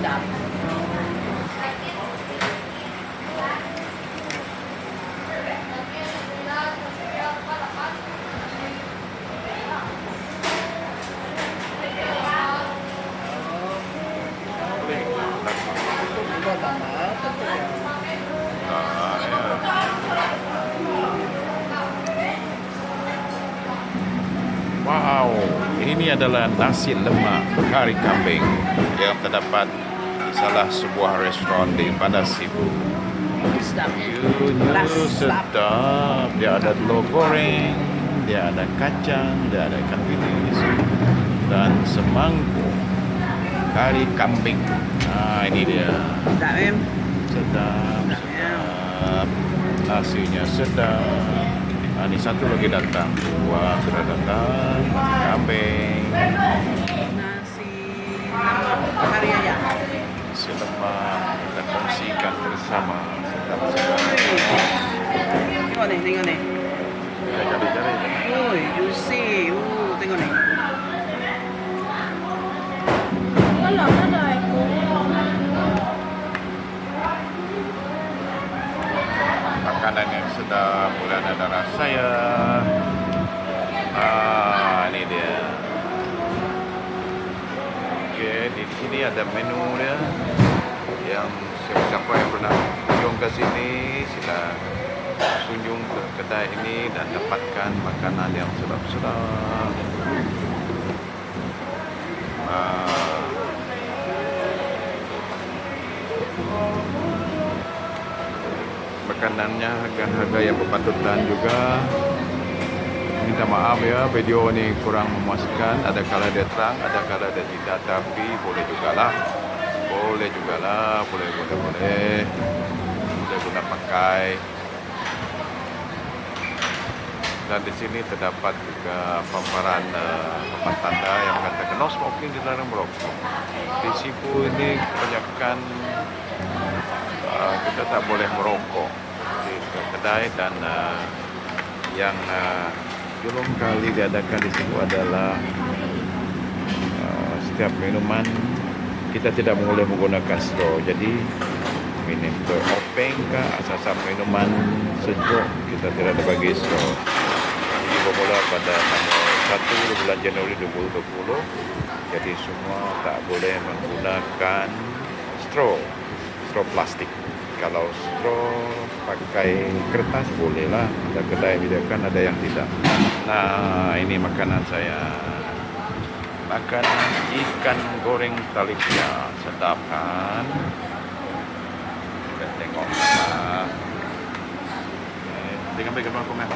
sedap. Wow, ini adalah nasi lemak kari kambing yang terdapat di salah sebuah restoran di Bandar Sibu. Sedapnya. Sedap. Dia ada telur goreng, dia ada kacang, dia ada ikan bilis dan semangkuk kari kambing. Nah, ini dia. Sedap, Mem. Sedap. Nasinya sedap. Ini satu lagi datang. Wah, sudah datang. Kambing. Nasi lemak kari ayam. Nasi lemak kita kongsikan bersama. Sedap sekali. Tengok ni, tengok ni. Ya, cari-cari. Oi, juicy. Tengok ni. Makanan yang sedap, mulai ada rasa ya. Ini dia. Oke, di sini ada menu dia. Yang siapa yang pernah kunjung ke sini, sila kunjung ke kedai ini dan dapatkan makanan yang sedap-sedap. Makanannya harga-harga yang berpatutan juga. Minta maaf ya, video ini kurang memuaskan. Ada kala dia terang, ada kala dia tidak, tapi boleh jugalah, boleh guna pakai. Dan di sini terdapat juga paparan papan tanda yang mengatakan no smoking, dilarang merokok. Di Sibu ini kebanyakan kita tak boleh merokok di kedai, dan yang belum kali diadakan di Sibu adalah setiap minuman kita tidak boleh menggunakan straw. Jadi minum openg ke asal minuman sejuk kita tidak ada bagi straw. Jadi bermula pada tanggal 1 bulan Januari 2020, jadi semua tak boleh menggunakan straw plastik. Kalau straw pakai kertas bolehlah, ada kedai menyediakan, ada yang tidak. Nah, ini makanan saya. Makanan ikan goreng talipia, sedap kan? Kita tengok. Dengan baik komen.